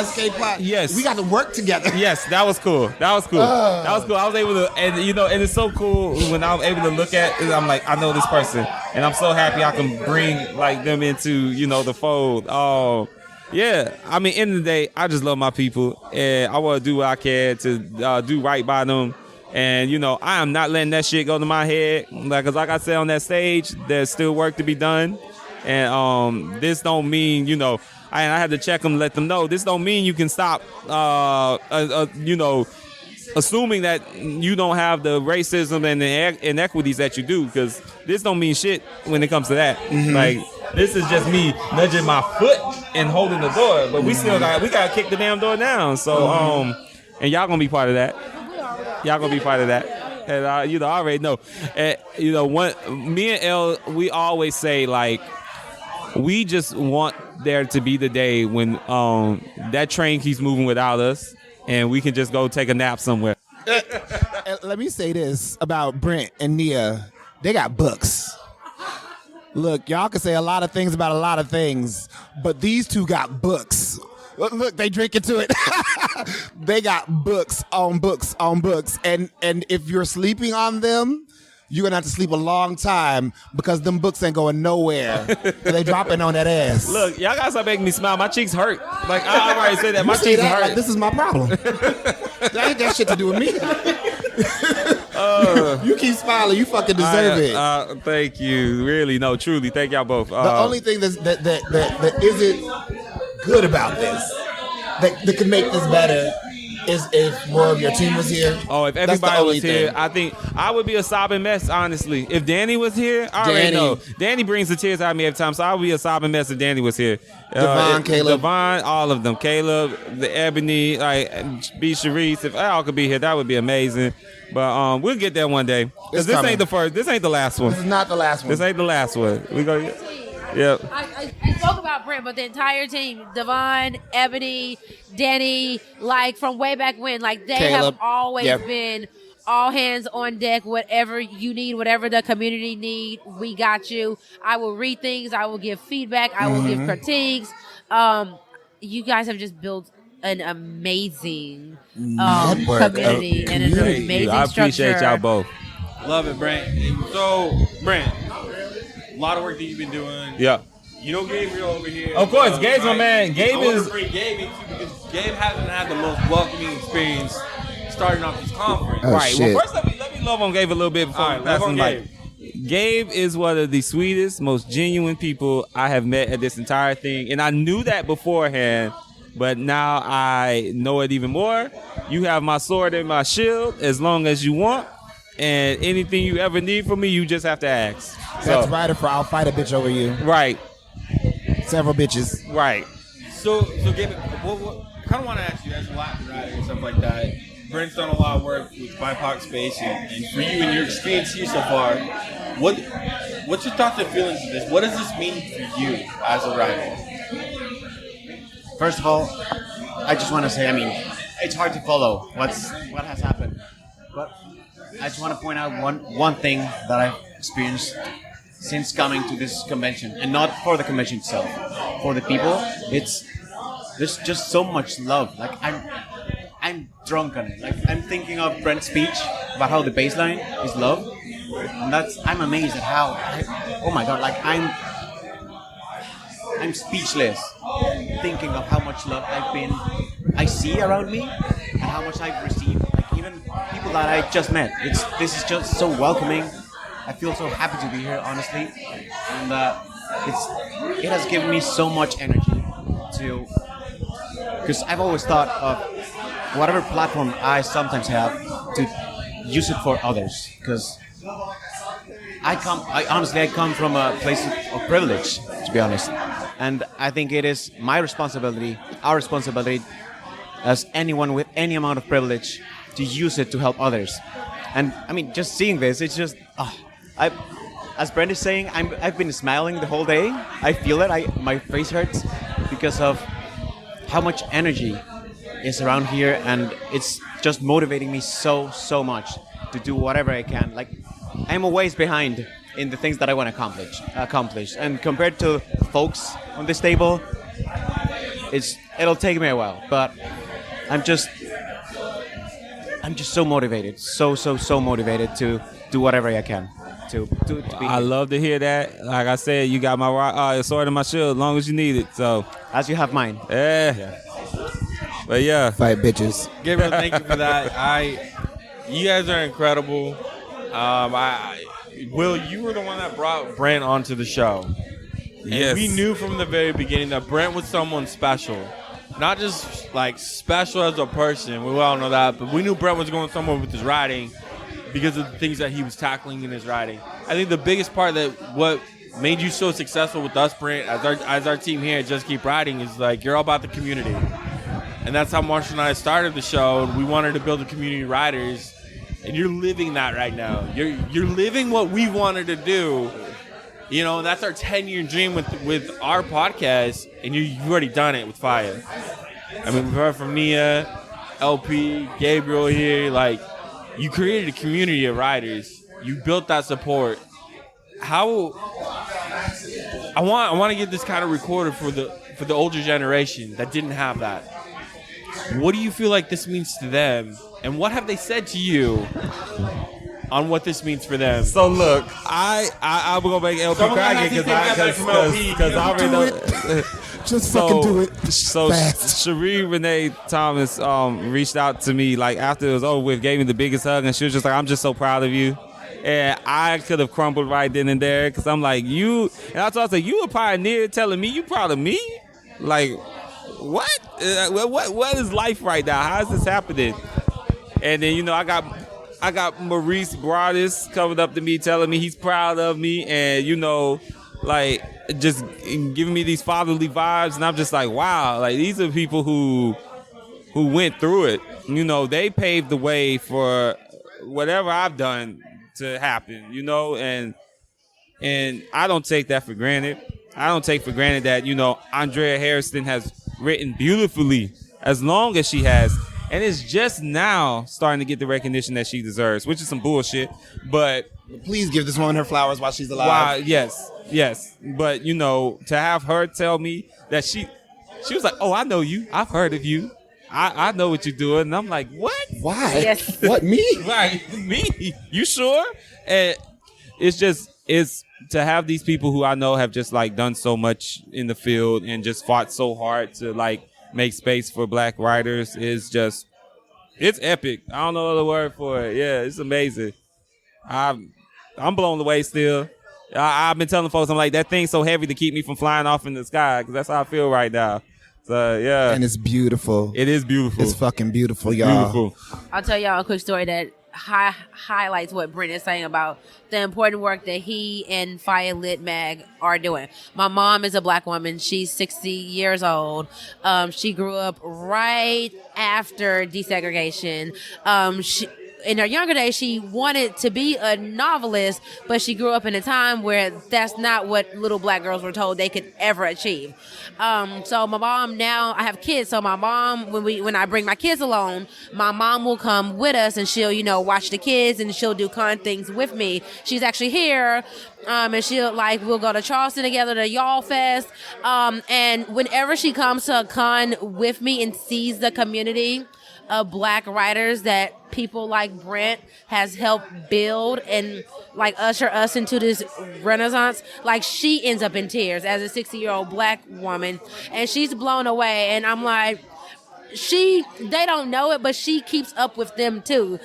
SK plot. Yes, we got to work together. Yes, that was cool. That was cool. I was able to, and and it's so cool when I'm able to look at it. I'm like, I know this person, and I'm so happy I can bring like them into the fold. Oh, yeah. I mean, end of the day, I just love my people, and I want to do what I can to do right by them. And I am not letting that shit go to my head. Cause like I said on that stage, there's still work to be done. And this don't mean, I had to check them, let them know. This don't mean you can stop, assuming that you don't have the racism and the inequities that you do, because this don't mean shit when it comes to that. Mm-hmm. Like, this is just me nudging my foot and holding the door, but we gotta kick the damn door down. So, and y'all gonna be part of that. Y'all gonna be part of that. And I already know. And me and Elle, we always say, like, we just want there to be the day when that train keeps moving without us, and we can just go take a nap somewhere. Let me say this about Brent and Nia. They got books. Look, y'all can say a lot of things about a lot of things, but these two got books. Look, they drink into it. They got books on books on books. And if you're sleeping on them, you're going to have to sleep a long time, because them books ain't going nowhere. They dropping on that ass. Look, y'all got to stop making me smile. My cheeks hurt. Like, I already said that. My cheeks hurt. Like, this is my problem. That ain't got shit to do with me. You keep smiling. You fucking deserve it. Thank you. Really, no, truly. Thank y'all both. The only thing that isn't good about this, that could make this better, is if more of your team was here. Oh, if everybody was here, I think I would be a sobbing mess, honestly. If Danny was here, I already know. Danny brings the tears out of me every time, so I would be a sobbing mess if Danny was here. Caleb. Devon, all of them. Caleb, the Ebony, like B. Sharice. If all could be here, that would be amazing. But we'll get there one day. Because this ain't the first. This ain't the last one. This is not the last one. This ain't the last one. We go. Yep. I spoke about Brent, but the entire team, Devon, Ebony, Danny, like from way back when, like they Caleb. have always been all hands on deck. Whatever you need, whatever the community need, we got you. I will read things. I will give feedback. I will give critiques. You guys have just built an amazing community and an amazing structure. I appreciate y'all both. Love it, Brent. So, Brent, a lot of work that you've been doing. Yeah. Gabriel over here. Of course, Gabe's my man. Gabe I want is. to bring Gabe in too, because Gabe hasn't had the most welcoming experience starting off this conference. Right. Shit. Well, first let me love on Gabe a little bit before we pass him Gabe. Gabe is one of the sweetest, most genuine people I have met at this entire thing, and I knew that beforehand, but now I know it even more. You have my sword and my shield as long as you want. And anything you ever need from me, you just have to ask. That's right, or I'll fight a bitch over you. Right. Several bitches. Right. So Gabe, what kind of want to ask you, as a Latin writer and stuff like that, Brent's done a lot of work with BIPOC space, and for you and your experience here so far, what's your thoughts and feelings of this? What does this mean for you as a writer? First of all, I just want to say, it's hard to follow what has happened, but I just want to point out one thing that I've experienced since coming to this convention, and not for the convention itself, for the people. There's just so much love. Like I'm drunk on it. Like I'm thinking of Brent's speech about how the baseline is love, and I'm amazed at how. Oh my god! Like I'm speechless, thinking of how much love I see around me, and how much I've received. Like even people that I just met. This is just so welcoming. I feel so happy to be here, honestly, and it has given me so much energy. to, because I've always thought of whatever platform I sometimes have to use it for others. Because I come from a place of privilege, to be honest, and I think it is my responsibility, our responsibility, as anyone with any amount of privilege, to use it to help others. And I mean, just seeing this, it's just, as Brent is saying, I've been smiling the whole day. I feel it. My face hurts because of how much energy is around here, and it's just motivating me so much to do whatever I can. Like, I'm a ways behind in the things that I want to accomplish. And compared to folks on this table, it'll take me a while, but I'm just so motivated, so motivated to do whatever I can to be I love to hear that. Like I said, you got my sword in my shield as long as you need it. So as you have mine. Yeah. But yeah. Fight bitches. Gabriel, thank you for that. You guys are incredible. Will, you were the one that brought Brent onto the show. Yes. And we knew from the very beginning that Brent was someone special. Not just like special as a person, we all know that, but we knew Brent was going somewhere with his writing because of the things that he was tackling in his writing. I think the biggest part that what made you so successful with us, Brent, as our team here at Just Keep Writing, is like you're all about the community. And that's how Marshall and I started the show. We wanted to build a community of writers, and you're living that right now. You're living what we wanted to do. You know, that's our 10-year dream with our podcast, and you've already done it with FIYAH. I mean, we've heard from Nia, LP, Gabriel here. Like, you created a community of writers. You built that support. How I want to get this kind of recorded for the older generation that didn't have that. What do you feel like this means to them, and what have they said to you on what this means for them? So look, I'm gonna make LP cry again because I already know. Just fucking do it. So fast. Cherie Renee Thomas reached out to me like after it was over with, gave me the biggest hug, and she was just like, "I'm just so proud of you." And I could have crumbled right then and there because I'm like, you, and I told her, you a pioneer telling me you proud of me? Like, what? What is life right now? How is this happening? And then, you know, I got Maurice Broadus coming up to me telling me he's proud of me, and, you know, like, just giving me these fatherly vibes, and I'm just like, wow, like, these are people who went through it. You know, they paved the way for whatever I've done to happen, you know, and I don't take that for granted. I don't take for granted that, you know, Andrea Harrison has written beautifully as long as she has, and is just now starting to get the recognition that she deserves, which is some bullshit, but Please give this woman her flowers while she's alive. wow, yes, but, you know, to have her tell me that she was like, oh, I know you, I've heard of you, I know what you're doing, and I'm like, what? Why? Yes. What, me? Right, me? You sure? And it's to have these people who I know have just like done so much in the field and just fought so hard to like make space for Black writers is just, it's epic. I don't know the word for it. Yeah, it's amazing. I'm blown away still. I've been telling folks, I'm like, that thing's so heavy to keep me from flying off in the sky, because that's how I feel right now. So yeah, And it's beautiful. it is beautiful. It's fucking beautiful, y'all. beautiful. I'll tell y'all a quick story that highlights what Brent is saying about the important work that he and Fiyah Lit Mag are doing. My mom is a Black woman. She's 60 years old. She grew up right after desegregation. In her younger days, she wanted to be a novelist, but she grew up in a time where that's not what little Black girls were told they could ever achieve. So my mom, now I have kids, so my mom, when I bring my kids along, my mom will come with us, and she'll, you know, watch the kids, and she'll do con things with me. She's actually here, and we'll go to Charleston together to Y'all Fest, and whenever she comes to a con with me and sees the community of Black writers that people like Brent has helped build and like usher us into this renaissance, like, she ends up in tears as a 60-year-old Black woman, and she's blown away. And I'm like, they don't know it, but she keeps up with them too.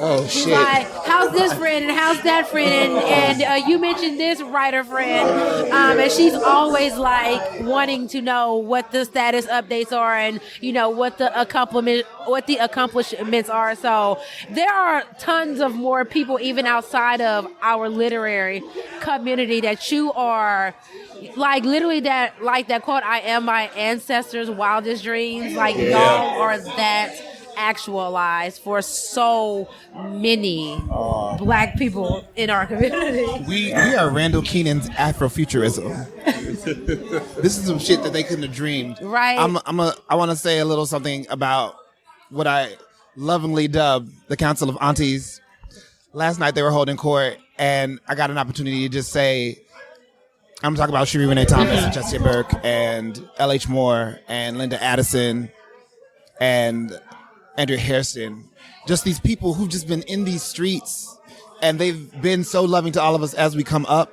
Oh She's shit! like, how's this friend and how's that friend and you mentioned this writer friend, and she's always like wanting to know what the status updates are and what the accomplishments are. So there are tons of more people even outside of our literary community that you are like literally that quote, I am my ancestors' wildest dreams. Like y'all are that actualized for so many black people in our community. We are Randall Keenan's Afrofuturism. This is some shit that they couldn't have dreamed. Right. I want to say a little something about what I lovingly dubbed the Council of Aunties. Last night they were holding court, and I got an opportunity to just say, I'm talking about Cherie Renee Thomas and Chessia Burke and L.H. Moore and Linda Addison and Andrea Hairston. Just these people who've just been in these streets, and they've been so loving to all of us as we come up.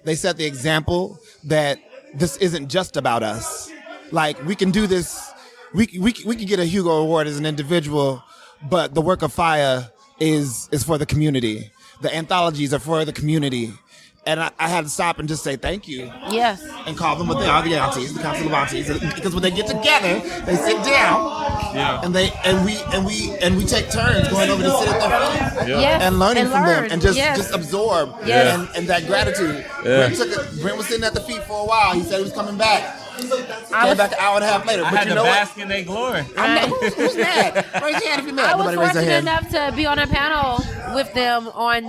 They set the example that this isn't just about us. Like, we can do this. We can get a Hugo Award as an individual, but the work of FIYAH is for the community. The anthologies are for the community. And I had to stop and just say thank you. Yes. And call them what they are, the aunties, the Council of Aunties. Because when they get together, they sit down. Yeah. And we take turns going over to sit at their feet. Yeah. Yes. And learning from them and just Yes. absorb. Yes. And that gratitude. Yeah. Brent was sitting at the feet for a while. He said he was coming back. Came was- back an hour and a half later. I But had you to know what? bask in their glory. Who's mad? Raise your hand if you're mad. I was Nobody raised their fortunate hand. enough to be on a panel with them on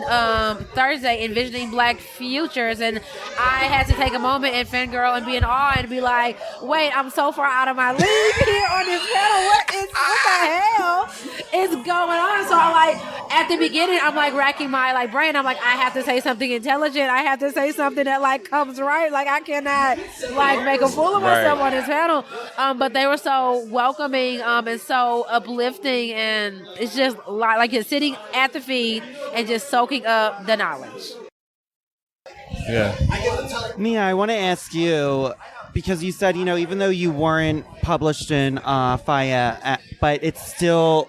Thursday, envisioning Black futures, and I had to take a moment and fangirl and be in awe and be like, "Wait, I'm so far out of my league here on this panel. What the hell is going on?" So I like at the beginning, I'm like racking my brain. I'm like, I have to say something intelligent. I have to say something that comes right. Like I cannot make a fool of myself on this panel. But they were so welcoming and so uplifting, and it's just like you're sitting at the feet and just soaking up the knowledge. Yeah. Mia, I want to ask you, because you said, even though you weren't published in FIYAH, but it still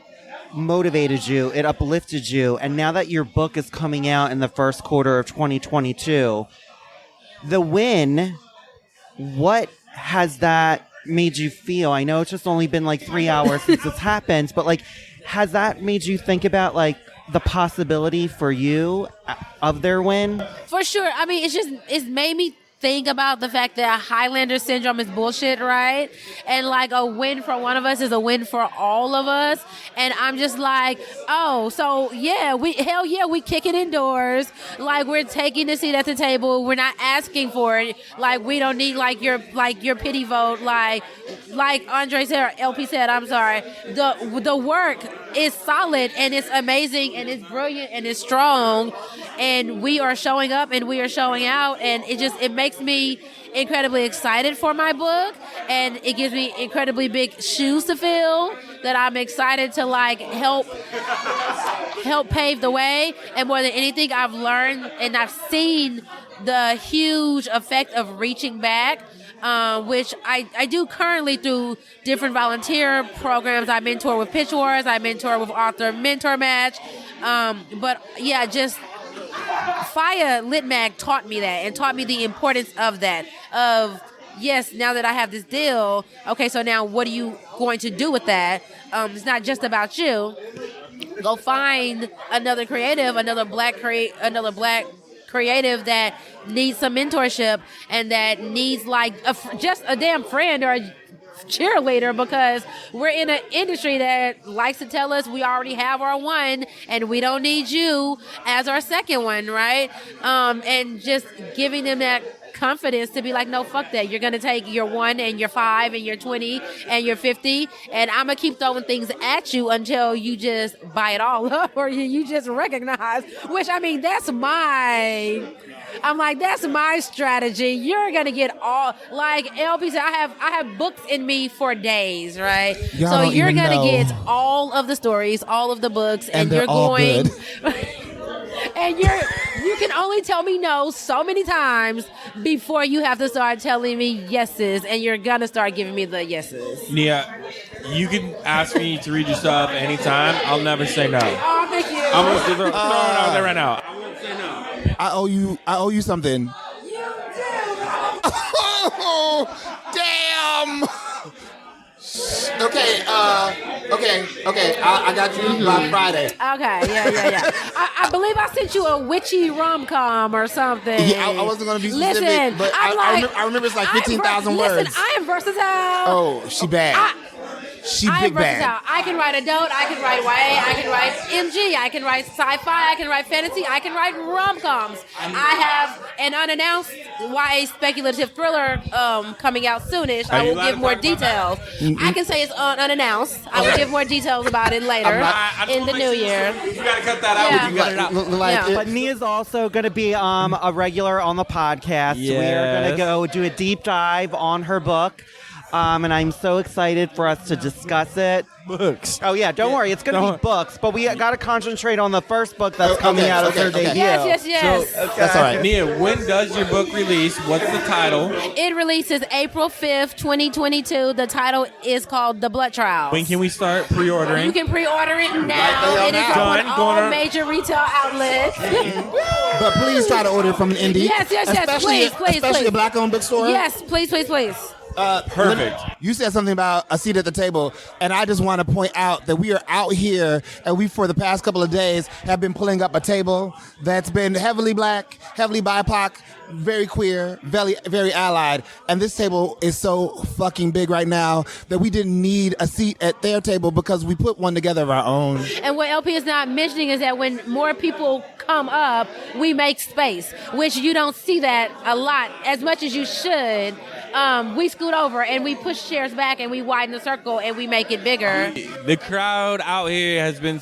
motivated you, it uplifted you, and now that your book is coming out in the first quarter of 2022, the win, what has that made you feel? I know it's just only been 3 hours since it's happened, but has that made you think about the possibility for you of their win? For sure. I mean, it's made me think about the fact that Highlander syndrome is bullshit, right? And a win for one of us is a win for all of us. And I'm just like, oh, so yeah, we kick it indoors. We're taking a seat at the table. We're not asking for it. We don't need your pity vote. Like Andre said, or LP said, I'm sorry. The work is solid and it's amazing and it's brilliant and it's strong. And we are showing up and we are showing out, and it makes me incredibly excited for my book, and it gives me incredibly big shoes to fill that I'm excited to help pave the way. And more than anything, I've learned and I've seen the huge effect of reaching back, which I do currently through different volunteer programs. I mentor with Pitch Wars, I mentor with Author Mentor Match, but yeah, just FIYAH Lit Mag taught me that and taught me the importance of that. Of yes, now that I have this deal, okay, so now what are you going to do with that? It's not just about you. Go find another creative, another black creative that needs some mentorship and that needs just a damn friend or a cheerleader, because we're in an industry that likes to tell us we already have our one and we don't need you as our second one, right? And just giving them that confidence to be like, no, fuck that. You're going to take your 1 and your 5 and your 20 and your 50, and I'm going to keep throwing things at you until you just buy it all up or you just recognize, which, I mean, that's my strategy. You're going to get all, like LP said, I have books in me for days, right? So you're going to get all of the stories, all of the books, and you're going... And you can only tell me no so many times before you have to start telling me yeses, and you're gonna start giving me the yeses. Nia, you can ask me to read your stuff anytime. I'll never say no. Oh, thank you. I'm gonna throw it out there right now. I'm gonna say no. I owe you something. Oh, damn. Okay, I got you by Friday. Okay, yeah. I believe I sent you a witchy rom-com or something. Yeah, I wasn't going to be specific, Listen, but I remember it's like 15,000 words. Listen, I am versatile. Oh, she bad. She big bad. I can write adult, I can write YA, I can write MG, I can write sci-fi, I can write fantasy, I can write rom-coms. I have an unannounced YA speculative thriller coming out soonish. I will give more details. I can say it's unannounced. I will give more details about it later in the new year. You gotta cut that out. Yeah. You got it out. But Nia's also going to be a regular on the podcast. We are going to go do a deep dive on her book. And I'm so excited for us to discuss it. Books. Oh, yeah, don't worry. It's going to be books, but we got to concentrate on the first book that's coming out of her debut. Yes. So, that's all right. Nia, when does your book release? What's the title? It releases April 5th, 2022. The title is called The Blood Trial. When can we start pre-ordering? You can pre-order it now. It is on all major retail outlets. But please try to order from an indie. Yes. Especially a black-owned bookstore. Yes, please. Perfect. You said something about a seat at the table, and I just want to point out that we are out here, and we, for the past couple of days, have been pulling up a table that's been heavily black, heavily BIPOC, very queer, very, very allied. And this table is so fucking big right now that we didn't need a seat at their table because we put one together of our own. And what LP is not mentioning is that when more people come up, we make space, which you don't see that a lot, as much as you should. We scoot over and we push chairs back and we widen the circle and we make it bigger. The crowd out here has been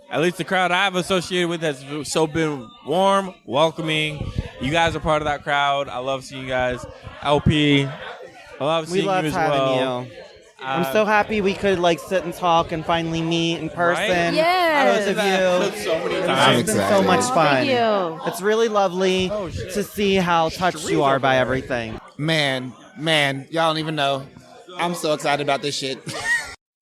at least the crowd I've associated with has been warm, welcoming. You guys are part of that crowd. I love seeing you guys. LP, I love seeing you as well. We love having you. I'm so happy we could sit and talk and finally meet in person. Right? Yes. Both of you. So many It's times. been so much fun. Thank you. It's really lovely to see how touched you are by everything. Man, y'all don't even know. I'm so excited about this shit.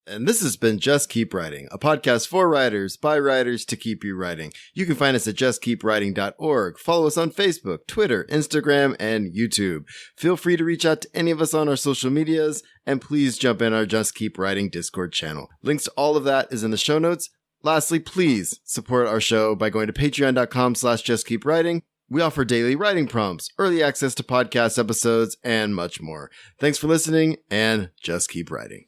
And this has been Just Keep Writing, a podcast for writers, by writers, to keep you writing. You can find us at justkeepwriting.org. Follow us on Facebook, Twitter, Instagram, and YouTube. Feel free to reach out to any of us on our social medias, and please jump in our Just Keep Writing Discord channel. Links to all of that is in the show notes. Lastly, please support our show by going to patreon.com/justkeepwriting. We offer daily writing prompts, early access to podcast episodes, and much more. Thanks for listening, and just keep writing.